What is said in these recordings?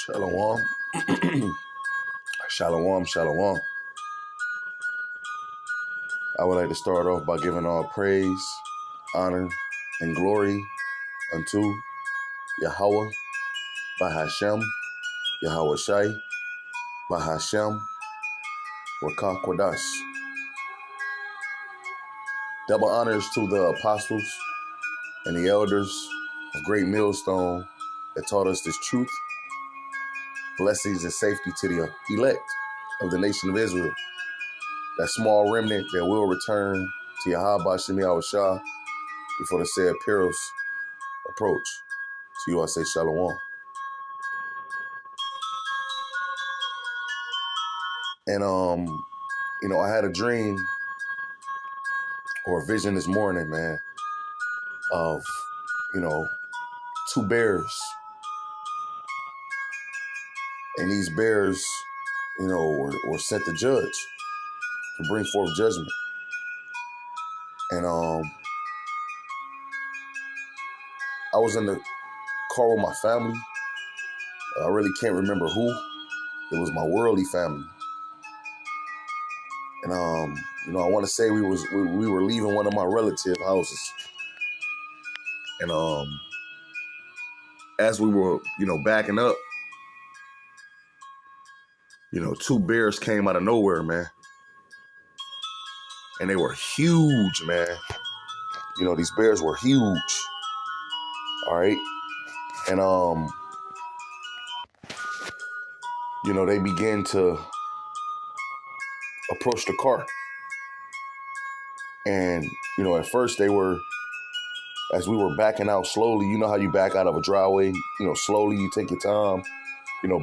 Shalom. Shalom, shalom. I would like to start off by giving all praise, honor, and glory unto Yahweh, Bahashem, Yahweh Shai, Bahashem, Rakah Kwadash. Double honors to the apostles and the elders of Great Millstone that taught us this truth. Blessings and safety to the elect of the nation of Israel. That small remnant that will return to Yahweh Shem Yahweh Shah before the said perils approach. To you I say shalom. And I had a dream or a vision this morning, man, of, two bears. And these bears, were sent to judge, to bring forth judgment. And I was in the car with my family. I really can't remember who. It was my worldly family. And I want to say we were leaving one of my relative houses. And as we were, backing up, two bears came out of nowhere, man. And they were huge, man. These bears were huge. All right. And they began to approach the car. And, at first they were, as we were backing out slowly, you know how you back out of a driveway, slowly, you take your time.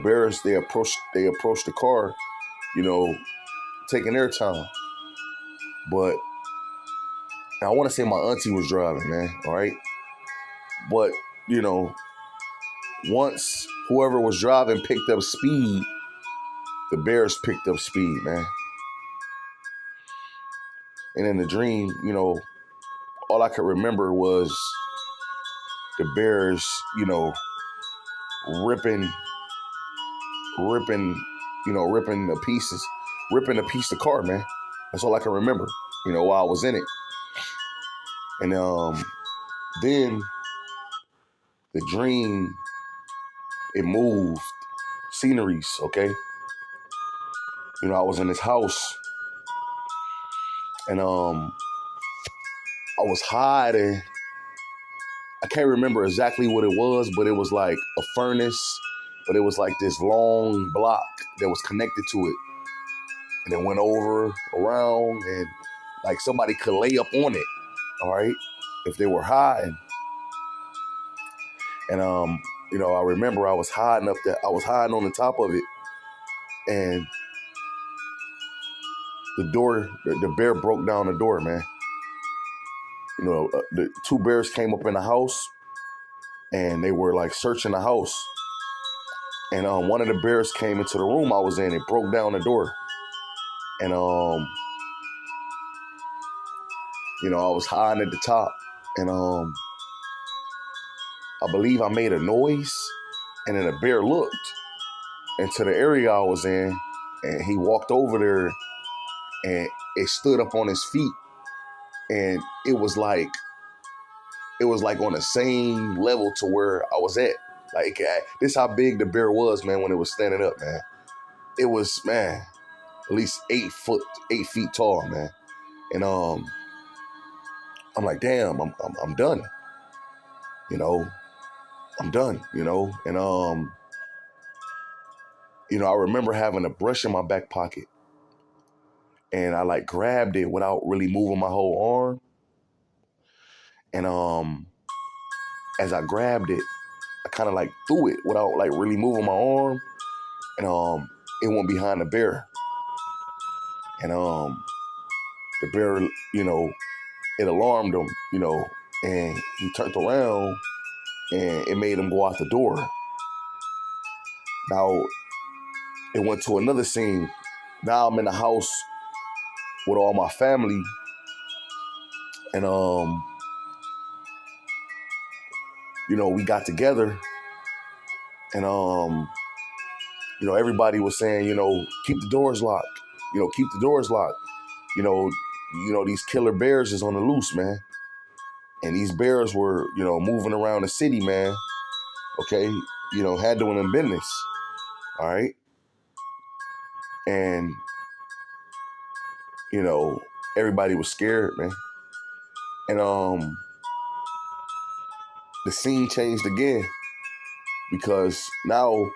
Bears, they approach the car, taking their time. But I want to say my auntie was driving, man, all right? But, once whoever was driving picked up speed, the bears picked up speed, man. And in the dream, all I could remember was the bears, ripping the pieces, ripping a piece of the car, man. That's all I can remember, while I was in it. And then the dream, it moved sceneries, okay? I was in this house and I was hiding. I can't remember exactly what it was, but it was like a furnace, but it was like this long block that was connected to it. And it went around, and like somebody could lay up on it, all right, if they were hiding. And I remember I was hiding up there. I was hiding on the top of it, and the door, the bear broke down the door, man. The two bears came up in the house, and they were like searching the house. And one of the bears came into the room I was in. It broke down the door, and I was hiding at the top, and I believe I made a noise, and then a bear looked into the area I was in, and he walked over there, and it stood up on his feet, and it was like on the same level to where I was at. Like, this how big the bear was, man, when it was standing up, man. It was, man, at least 8 feet tall, man. And I'm like, damn, I'm done. I'm done, and I remember having a brush in my back pocket, and I like grabbed it without really moving my whole arm. And as I grabbed it, I kind of like threw it without like really moving my arm, and it went behind the bear. And the bear, it alarmed him, and he turned around, and it made him go out the door. Now it went to another scene. Now I'm in the house with all my family, and we got together, and everybody was saying, keep the doors locked. Keep the doors locked. These killer bears is on the loose, man. And these bears were, moving around the city, man. Okay, handling them business. All right. And, everybody was scared, man. And the scene changed again because now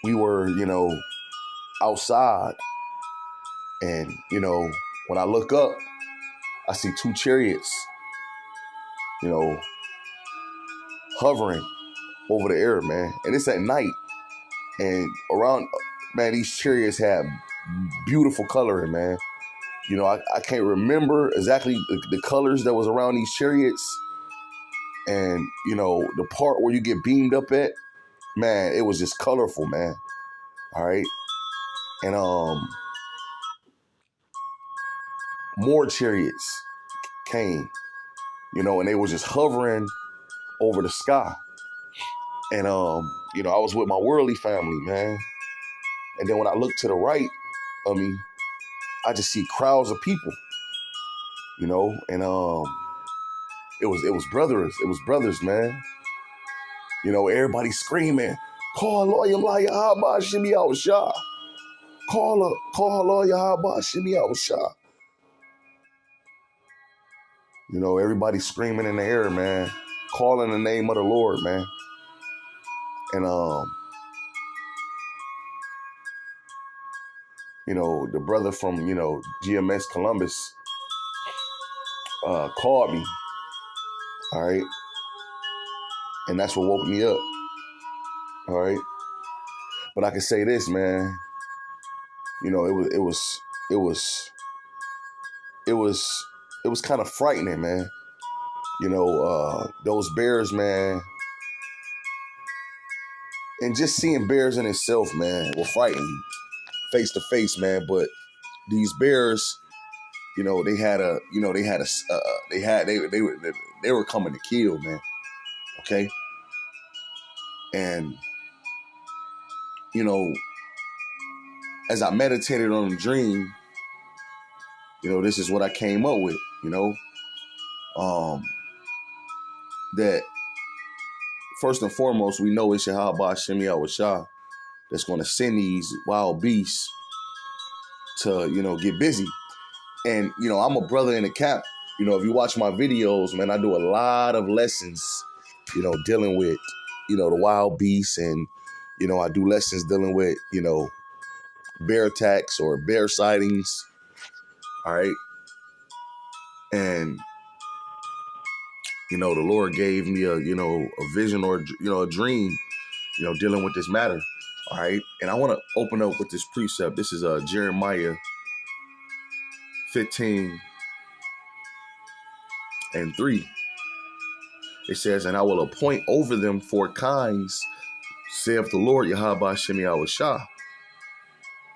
we were, outside. And, when I look up, I see two chariots, hovering over the air, man. And it's at night. And around, man, these chariots have beautiful coloring, man. I can't remember exactly the colors that was around these chariots. And, the part where you get beamed up at, man, it was just colorful, man. All right. And more chariots came, and they were just hovering over the sky. And, I was with my worldly family, man. And then when I look to the right of me, I just see crowds of people, and it was brothers. It was brothers, man. Everybody screaming, call lawyer Haba Shimmy out Shah. Call lawyer Haba Shimmy out Shah. Everybody screaming in the air, man, calling the name of the Lord, man. And the brother from, GMS Columbus called me. All right. And that's what woke me up. All right. But I can say this, man. It was kind of frightening, man. Those bears, man. And just seeing bears in itself, man, will frighten you face to face, man. But these bears, they were coming to kill, man. Okay. And, as I meditated on the dream, this is what I came up with, that first and foremost, we know it's Yahweh Shemi Awashah that's going to send these wild beasts to, get busy. And, I'm a brother in the camp. If you watch my videos, man, I do a lot of lessons, dealing with, the wild beasts. And, I do lessons dealing with, bear attacks or bear sightings. All right. And, the Lord gave me a vision or, a dream, dealing with this matter. All right. And I want to open up with this precept. This is Jeremiah 15:3. It says, and I will appoint over them 4 kinds, saith the Lord Yahweh Shemi Awashah,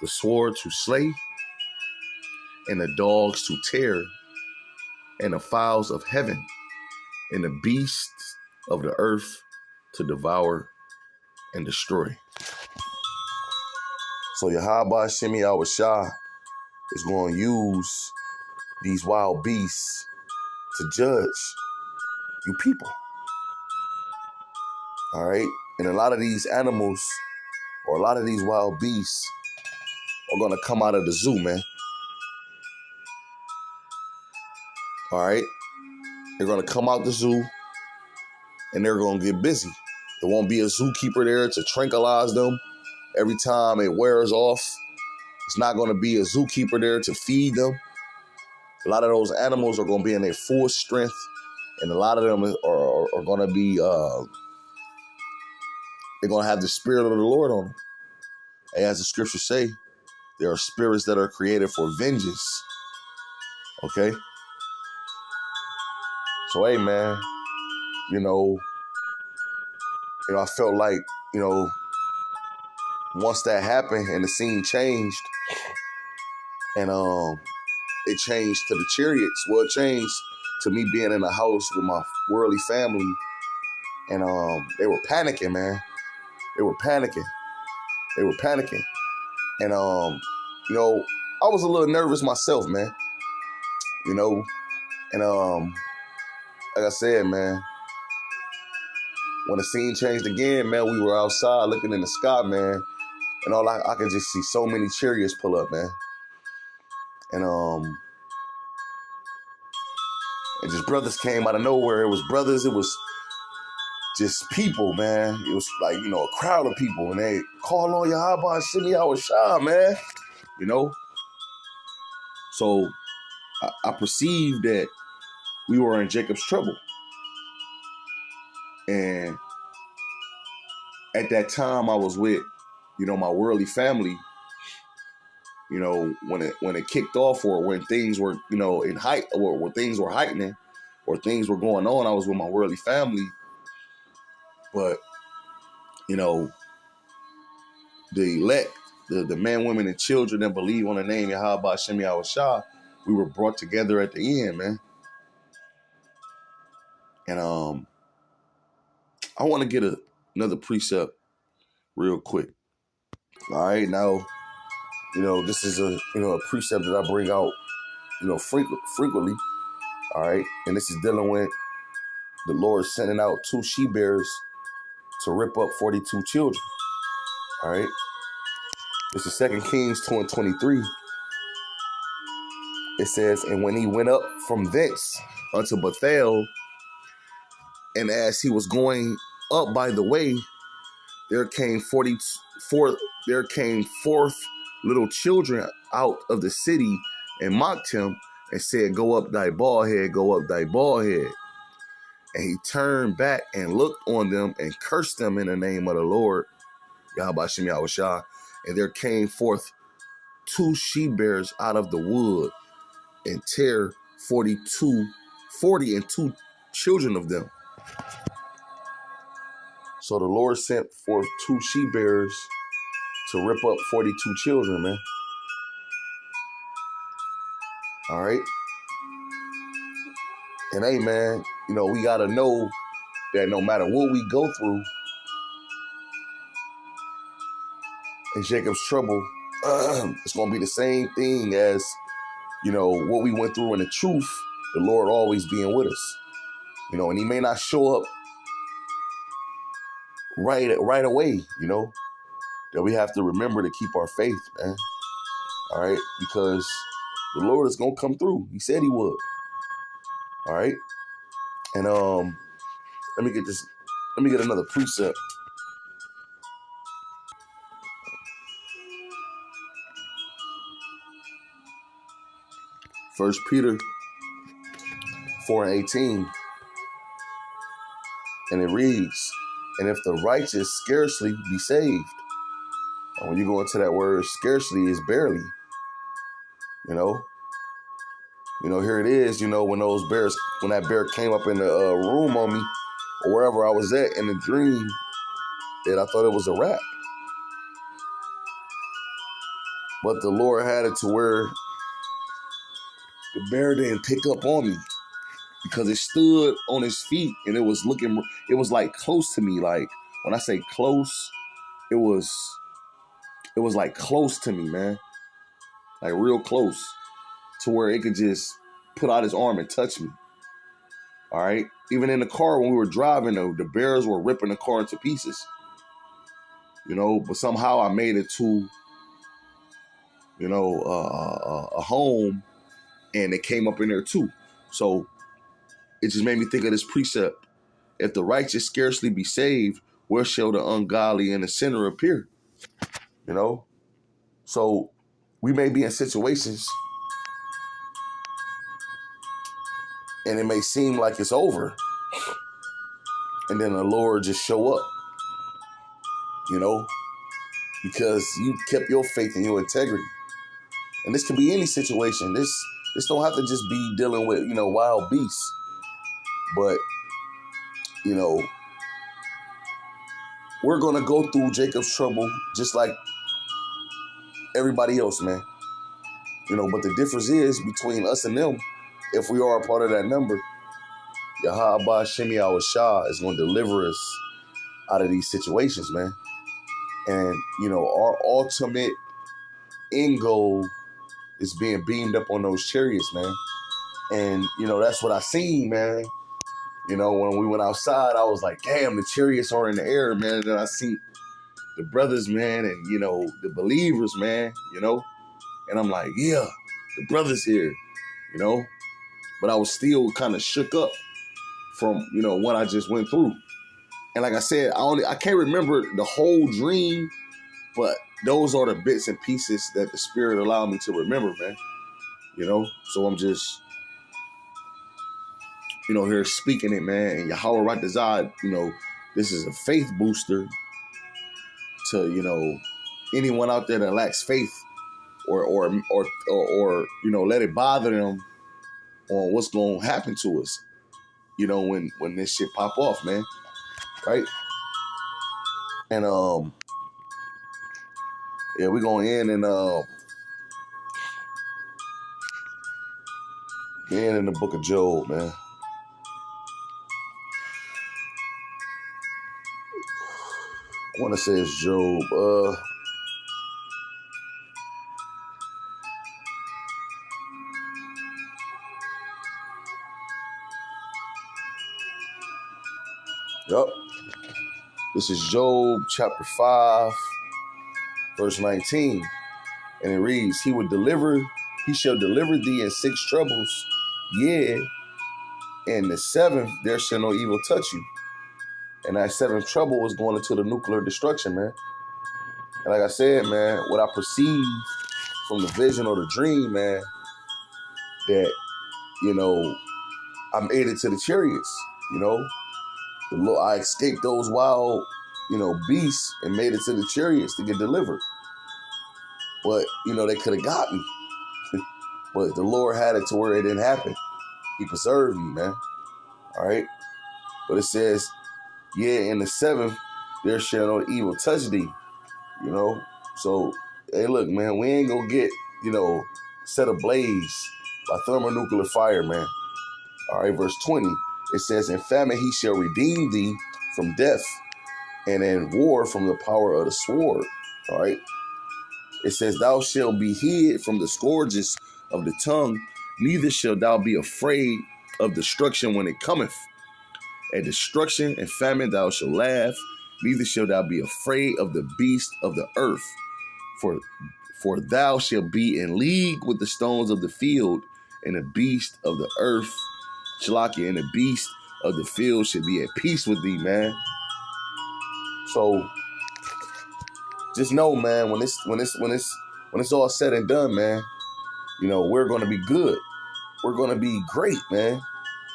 the sword to slay, and the dogs to tear, and the fowls of heaven, and the beasts of the earth to devour and destroy. So Yahweh Shemi Awashah is going to use these wild beasts to judge you people. All right? And a lot of these animals or a lot of these wild beasts are going to come out of the zoo, man. All right? They're going to come out the zoo and they're going to get busy. There won't be a zookeeper there to tranquilize them every time it wears off. It's not going to be a zookeeper there to feed them. A lot of those animals are going to be in their full strength, and a lot of them are going to be, they're going to have the spirit of the Lord on them. And as the scriptures say, there are spirits that are created for vengeance. Okay? So, hey, man, I felt like, once that happened and the scene changed, and it changed to the chariots. Well, it changed to me being in a house with my worldly family, and they were panicking, man. They were panicking. They were panicking. And, you know, I was a little nervous myself, man. You know, and like I said, man, when the scene changed again, man, we were outside looking in the sky, man, and all I could just see so many chariots pull up, man. And just brothers came out of nowhere. It was brothers, it was just people, man. It was like, you know, a crowd of people, and they call on Yahweh Shimmy Awashah, man. You know? So I perceived that we were in Jacob's trouble. And at that time I was with, you know, my worldly family. You know, when it kicked off, or when things were, you know, in height, or when things were heightening, or things were going on, I was with my worldly family. But, you know, the elect, the men, women, and children that believe on the name Yahweh Shemi Awashah, we were brought together at the end, man. And I want to get another precept real quick. All right, now, you know, this is a precept that I bring out, you know, frequently. All right, and this is dealing with the Lord sending out 2 she-bears to rip up 42 children. All right, this is 2 Kings 2:23. It says, and when he went up from thence unto Bethel, and as he was going up by the way, there came forth little children out of the city and mocked him and said, go up thy bald head, go up thy bald head. And he turned back and looked on them and cursed them in the name of the Lord, Yahweh Shem Yahushua. And there came forth 2 she-bears out of the wood and tear 40 and 2 children of them. So the Lord sent forth 2 she-bears to rip up 42 children, man. All right. And hey, man, you know, we got to know that no matter what we go through in Jacob's trouble, it's going to be the same thing as, you know, what we went through in the truth, the Lord always being with us. You know, and he may not show up right away, you know, that we have to remember to keep our faith, man. All right, because the Lord is going to come through. He said he would. All right. And let me get another precept. First Peter 4:18. And it reads, and if the righteous scarcely be saved. And when you go into that word, scarcely is barely. You know, here it is, you know, when that bear came up in the room on me, or wherever I was at in the dream, that I thought it was a rat. But the Lord had it to where the bear didn't pick up on me, because it stood on his feet and it was like close to me. Like when I say close, it was like close to me, man. Like real close to where it could just put out his arm and touch me. All right. Even in the car when we were driving, the bears were ripping the car into pieces. You know, but somehow I made it to, you know, a home, and they came up in there too. So it just made me think of this precept. If the righteous scarcely be saved, where shall the ungodly and the sinner appear? You know? So we may be in situations and it may seem like it's over, and then the Lord just show up, you know, because you kept your faith and your integrity. And this could be any situation. This don't have to just be dealing with, you know, wild beasts. But, you know, we're going to go through Jacob's trouble just like everybody else, man. You know, but the difference is between us and them, if we are a part of that number, Yahweh Shemi Awashah is going to deliver us out of these situations, man. And, our ultimate end goal is being beamed up on those chariots, man. And, that's what I seen, man. When we went outside, I was like, damn, the chariots are in the air, man. And then I seen the brothers, man, and, the believers, man, And I'm like, yeah, the brothers here, But I was still kind of shook up from, what I just went through. And like I said, I can't remember the whole dream, but those are the bits and pieces that the Spirit allowed me to remember, man. So I'm just, here speaking it, man. And Yahweh Ratazad, this is a faith booster to, anyone out there that lacks faith or let it bother them on what's going to happen to us, when this shit pop off, man. Right? And, yeah, we're going to end in the book of Job, man. I want to say it's Job. Yep. This is Job chapter 5, verse 19. And it reads, he shall deliver thee in 6 troubles. Yeah. And the 7th, there shall no evil touch you. And that 7th trouble was going into the nuclear destruction, man. And like I said, man, what I perceived from the vision or the dream, man, that, I made it to the chariots, I escaped those wild, beasts and made it to the chariots to get delivered. But, they could have got me. But the Lord had it to where it didn't happen. He preserved me, man. All right. But it says, yeah, in the 7th, there shall no evil touch thee. So, hey, look, man, we ain't gonna get, set ablaze by thermonuclear fire, man. All right, verse 20, it says, in famine he shall redeem thee from death, and in war from the power of the sword. All right. It says, thou shalt be hid from the scourges of the tongue, neither shalt thou be afraid of destruction when it cometh. At destruction and famine thou shalt laugh, neither shalt thou be afraid of the beast of the earth. For thou shalt be in league with the stones of the field, and the beast of the earth, Shalaki, and the beast of the field should be at peace with thee, man. So just know, man, when it's all said and done, man, we're gonna be good. We're gonna be great, man.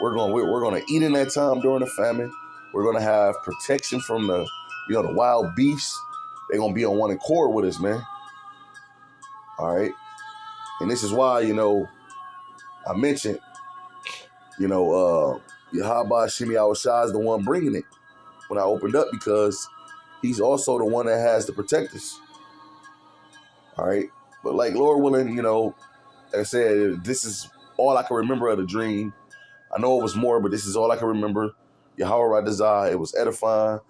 We're gonna eat in that time during the famine. We're gonna have protection from the wild beasts. They're gonna be on one accord with us, man. All right. And this is why, I mentioned, Yahweh Shimi Awashai is the one bringing it when I opened up, because he's also the one that has to protect us. All right. But like Lord willing, like I said, this is all I can remember of the dream. I know it was more, but this is all I can remember. Yahweh Radazah, it was edifying.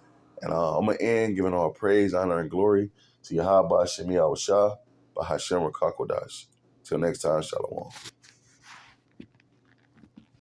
And I'm going to end giving all praise, honor, and glory to Yahweh Shemi Awashai, Bahashem Rakakwadash. Till next time, Shalom.